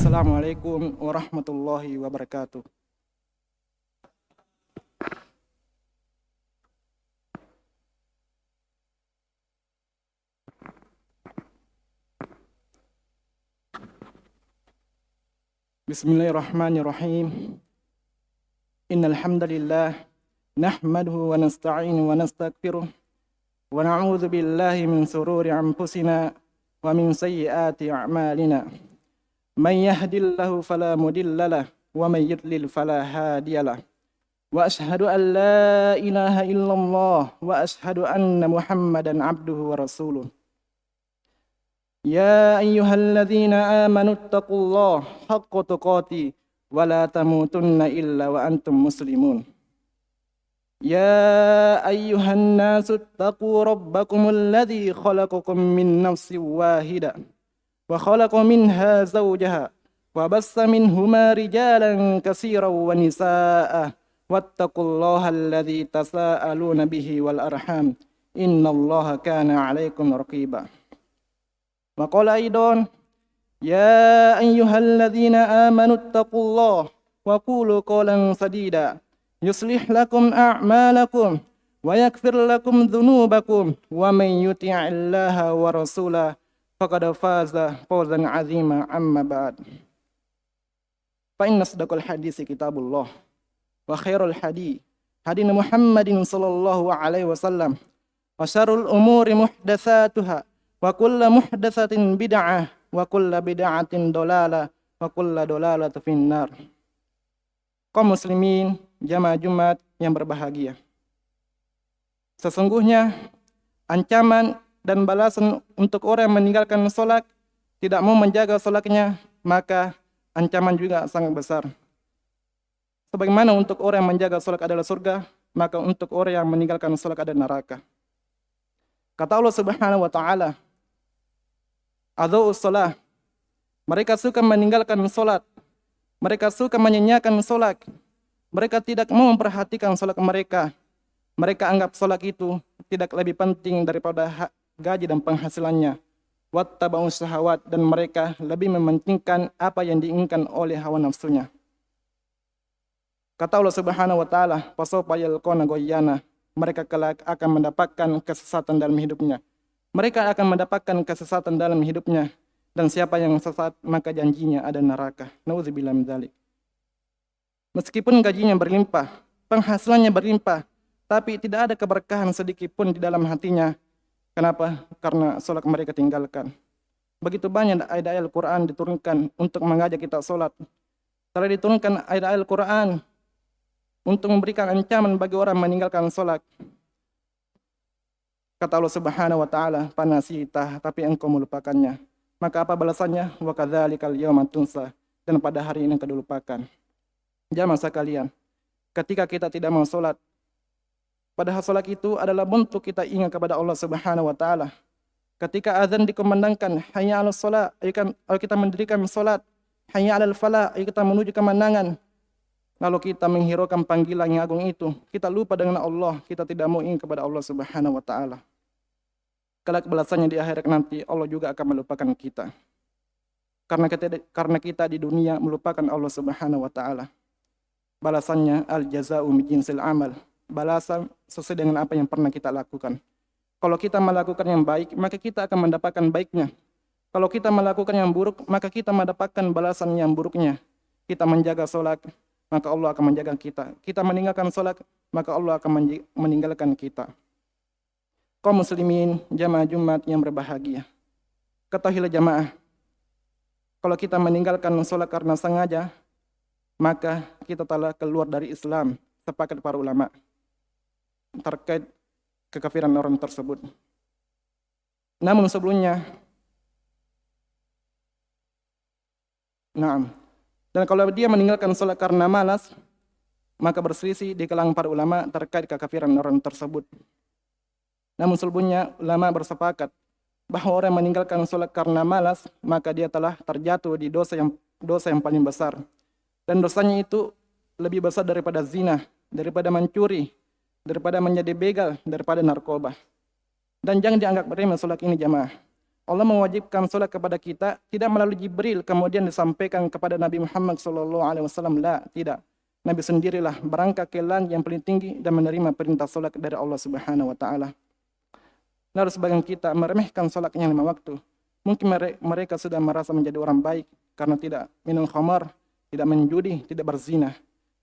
Assalamualaikum warahmatullahi wabarakatuh. Bismillahirrahmanirrahim. Innal hamdalillah nahmaduhu wa nasta'inuhu wa nastaghfiruh wa na'udzu billahi min shururi anfusina wa min sayyiati a'malina. May yahdihillahu fala mudilla lahu wa may yudlil fala hadiyalah. Wa asyhadu an la ilaha illallah wa asyhadu anna Muhammadan abduhu wa rasuluh. Ya ayyuhalladzina amanu taqullaha haqqa tuqatih wa la tamutunna illa wa antum muslimun. Ya ayyuhan nasu taqu rabbakumul ladzi khalaqakum min nafsin wahidah wa khalaqa minha zawjaha wa bassa minhuma rijalan katsiran wa nisaa'a wattaqullaha alladzi tasaaluna bihi wal arham innallaha kana 'alaikum raqiba. Wa qala aidan ya ayyuhalladzina amanu taqullaha wa qulu qawlan sadida yuslih lakum a'malakum wa yaghfir lakum dhunubakum wa man yuti'illaha wa rasulahu faqad faza fawzan 'azima amma ba'd. Fa inna asdaqal hadisi kitabullah wa khairul hadi Muhammadin sallallahu alaihi wasallam wa syarrul umuri muhdatsatuha wa kullu muhdatsatin bid'ah wa kullu bid'atin dolalah wa kullu dolalatin finnar. Kaum muslimin jamaah Jumat yang berbahagia, sesungguhnya ancaman dan balasan untuk orang yang meninggalkan sholat, tidak mau menjaga sholatnya, maka ancaman juga sangat besar. Sebagaimana untuk orang yang menjaga sholat adalah surga, maka untuk orang yang meninggalkan sholat adalah neraka. Kata Allah Subhanahu wa taala, "Adza'us shalah." Mereka suka meninggalkan sholat. Mereka suka menyanyiakan sholat. Mereka tidak mau memperhatikan sholat mereka. Mereka anggap sholat itu tidak lebih penting daripada gaji dan penghasilannya. Wattaba'u syahawat, dan mereka lebih mementingkan apa yang diinginkan oleh hawa nafsunya. Kata Allah Subhanahu wa taala, "Fasawfa yalqawna ghayyana." Mereka kelak akan mendapatkan kesesatan dalam hidupnya. Mereka akan mendapatkan kesesatan dalam hidupnya. Dan siapa yang sesat, maka janjinya ada neraka. Nauzubillah min dzalik. Meskipun gajinya berlimpah, penghasilannya berlimpah, tapi tidak ada keberkahan sedikit pun di dalam hatinya. Kenapa? Karena sholat mereka tinggalkan. Begitu banyak ayat-ayat Al-Quran diturunkan untuk mengajak kita sholat. Telah diturunkan ayat-ayat Al-Quran untuk memberikan ancaman bagi orang meninggalkan sholat. Kata Allah Subhanahu wa taala, "Fanasitah," tapi engkau melupakannya. Maka apa balasannya? Wa kadzalikal yauma tunsa, dan pada hari ini engkau dilupakan. Jamaah sekalian, ketika kita tidak mau sholat, padahal sholat itu adalah bentuk kita ingat kepada Allah Subhanahu wa taala. Ketika azan dikumandangkan, hayya 'alas shalah, ayo kita mendirikan sholat. Hayya 'alal falah, ayo kita menuju kemenangan. Lalu kita menghiraukan panggilan yang agung itu, kita lupa dengan Allah, kita tidak mau ingat kepada Allah Subhanahu wa taala. Kelak balasannya di akhirat nanti, Allah juga akan melupakan kita. Karena kita di dunia melupakan Allah Subhanahu wa taala. Balasannya al-jaza'u min jinsil amal. Balasan sesuai dengan apa yang pernah kita lakukan. Kalau kita melakukan yang baik, maka kita akan mendapatkan baiknya. Kalau kita melakukan yang buruk, maka kita mendapatkan balasan yang buruknya. Kita menjaga sholat, maka Allah akan menjaga kita. Kita meninggalkan sholat, maka Allah akan meninggalkan kita. Kaum muslimin, jamaah Jumat yang berbahagia, ketahuilah jamaah, kalau kita meninggalkan sholat karena sengaja, maka kita telah keluar dari Islam, sepakat para ulama terkait kekafiran orang tersebut. Namun sebelumnya, dan kalau dia meninggalkan sholat karena malas, maka berselisih di kalangan para ulama terkait kekafiran orang tersebut. Namun sebelumnya ulama bersepakat bahwa orang yang meninggalkan sholat karena malas, maka dia telah terjatuh di dosa yang paling besar. Dan dosanya itu lebih besar daripada zina, daripada mencuri, daripada menjadi begal, daripada narkoba. Dan jangan dianggap remeh sholat ini jamaah. Allah mewajibkan salat kepada kita tidak melalui Jibril kemudian disampaikan kepada Nabi Muhammad sallallahu alaihi wasallam. La, tidak. Nabi sendirilah berangkat ke langit yang paling tinggi dan menerima perintah salat dari Allah Subhanahu wa taala. Lalu sebagian kita meremehkan salat yang 5 waktu. Mungkin mereka sudah merasa menjadi orang baik karena tidak minum khamar, tidak menjudi, tidak berzina,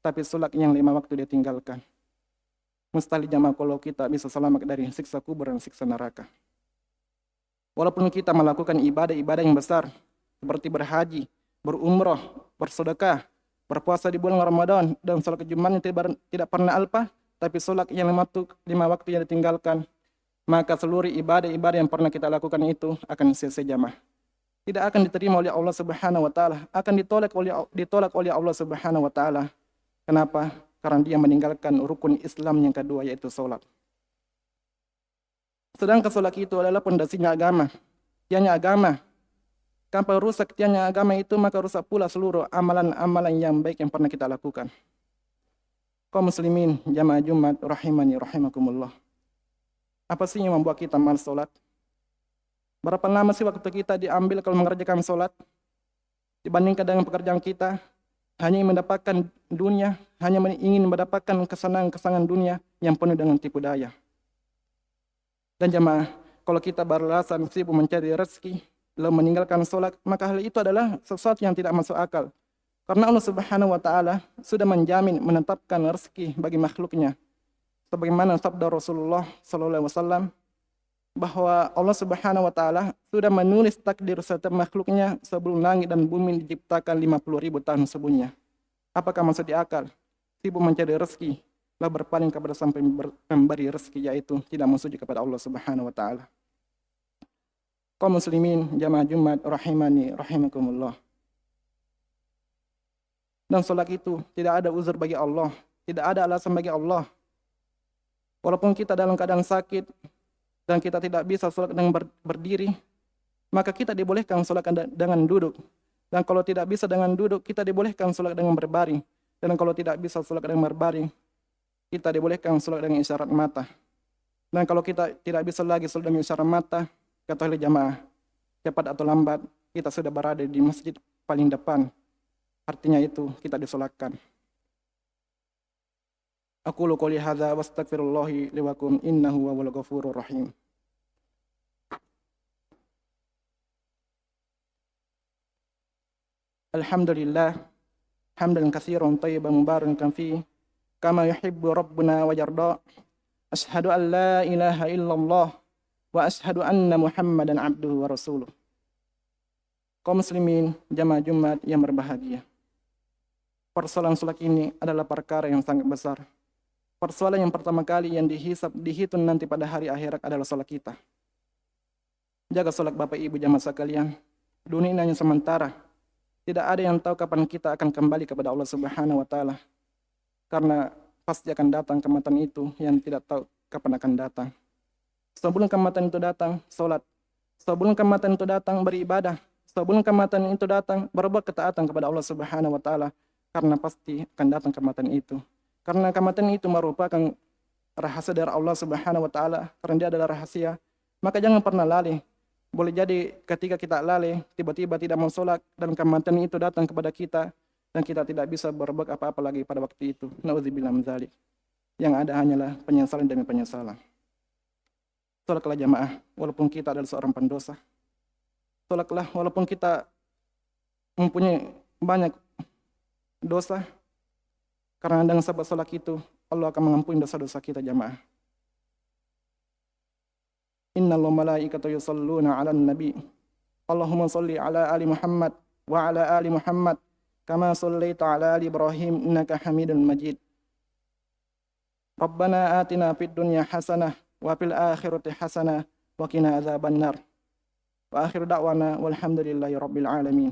tapi salat yang 5 waktu dia tinggalkan. Mustahil jamaah kalau kita bisa selamat dari siksa kubur dan siksa neraka. Walaupun kita melakukan ibadah-ibadah yang besar, seperti berhaji, berumrah, bersedekah, berpuasa di bulan Ramadan, dan salat Jumat yang tidak pernah alpa, tapi salat yang 5 waktu yang ditinggalkan, maka seluruh ibadah-ibadah yang pernah kita lakukan itu akan sia-sia jamaah. Tidak akan diterima oleh Allah Subhanahu wa taala, akan ditolak oleh Allah Subhanahu wa taala. Kenapa? Karena dia meninggalkan rukun Islam yang kedua, yaitu salat. Sedangkan salat itu adalah pondasinya agama. Tiada agama. Tanpa rusak tiada agama itu, maka rusak pula seluruh amalan-amalan yang baik yang pernah kita lakukan. Kaum muslimin, jamaah Jumat rahimani rahimakumullah. Apa sih yang membuat kita malas salat? Berapa lama sih waktu kita diambil kalau mengerjakan salat dibandingkan dengan pekerjaan kita? Hanya ingin mendapatkan dunia, hanya ingin mendapatkan kesenangan dunia yang penuh dengan tipu daya. Dan jamaah, kalau kita beralasan sibuk mencari rezeki, lalu meninggalkan sholat, maka hal itu adalah sesuatu yang tidak masuk akal. Karena Allah Subhanahu wa taala sudah menjamin menetapkan rezeki bagi makhluknya. Sebagaimana sabda Rasulullah sallallahu alaihi wasallam bahwa Allah Subhanahu wa taala sudah menulis takdir setiap makhluknya sebelum langit dan bumi diciptakan 50.000 tahun sebelumnya. Apakah masuk di akal? Sibuk mencari rezeki, lalu berpaling kepada sampai memberi rezeki, yaitu tidak sujud kepada Allah Subhanahu wa taala. Kaum muslimin jamaah Jumat rahimani rahimakumullah. Dan salat itu tidak ada uzur bagi Allah, tidak ada alasan bagi Allah. Walaupun kita dalam keadaan sakit dan kita tidak bisa salat dengan berdiri, maka kita dibolehkan salat dengan duduk. Dan kalau tidak bisa dengan duduk, kita dibolehkan salat dengan berbaring. Dan kalau tidak bisa salat dengan berbaring, kita dibolehkan salat dengan isyarat mata. Dan kalau kita tidak bisa lagi salat dengan isyarat mata, katakanlah jamaah, cepat atau lambat, kita sudah berada di masjid paling depan. Artinya itu kita disolatkan. Aqulu qouli hadza wa astaghfirullahi li wa lakum innahu huwal ghafurur rahim. Alhamdulillah hamdan katsiran thayyiban mubarakan fihi kama yuhibbu rabbuna wa yarda. Asyhadu an la ilaha illallah wa asyhadu anna Muhammadan abduhu wa rasuluh. Kaum muslimin jamaah Jumat yang berbahagia. Persoalan salat ini adalah perkara yang sangat besar. Persoalan yang pertama kali yang dihitung nanti pada hari akhirat adalah salat kita. Jaga salat Bapak Ibu jamaah sekalian. Dunia ini hanya sementara. Tidak ada yang tahu kapan kita akan kembali kepada Allah Subhanahu wa taala. Karena pasti akan datang kematian itu yang tidak tahu kapan akan datang. Sebelum kematian itu datang, salat. Sebelum kematian itu datang, beribadah. Sebelum kematian itu datang, berbuat ketaatan kepada Allah Subhanahu wa taala, karena pasti akan datang kematian itu. Karena kematian itu merupakan rahasia dari Allah Subhanahu wa taala, karena dia adalah rahasia. Maka jangan pernah lalai. Boleh jadi ketika kita lalai, tiba-tiba tidak mau sholat, dan kematian itu datang kepada kita, dan kita tidak bisa berbuat apa-apa lagi pada waktu itu. Na'udzubillah min dzalik. Yang ada hanyalah penyesalan demi penyesalan. Sholatlah jamaah, walaupun kita adalah seorang pendosa. Sholatlah walaupun kita mempunyai banyak dosa, karena dengan sebab sholat itu, Allah akan mengampuni dosa-dosa kita jamaah. Innallaha malaikatahu yusholluna 'alan nabi. Allahumma shalli 'ala ali Muhammad wa 'ala ali Muhammad kama shallaita 'ala ali Ibrahim innaka Hamidum Majid. Rabbana atina fid dunya hasanah wa fil akhirati hasanah wa qina adzabannar. Wa akhiru da'wana walhamdulillahi rabbil alamin.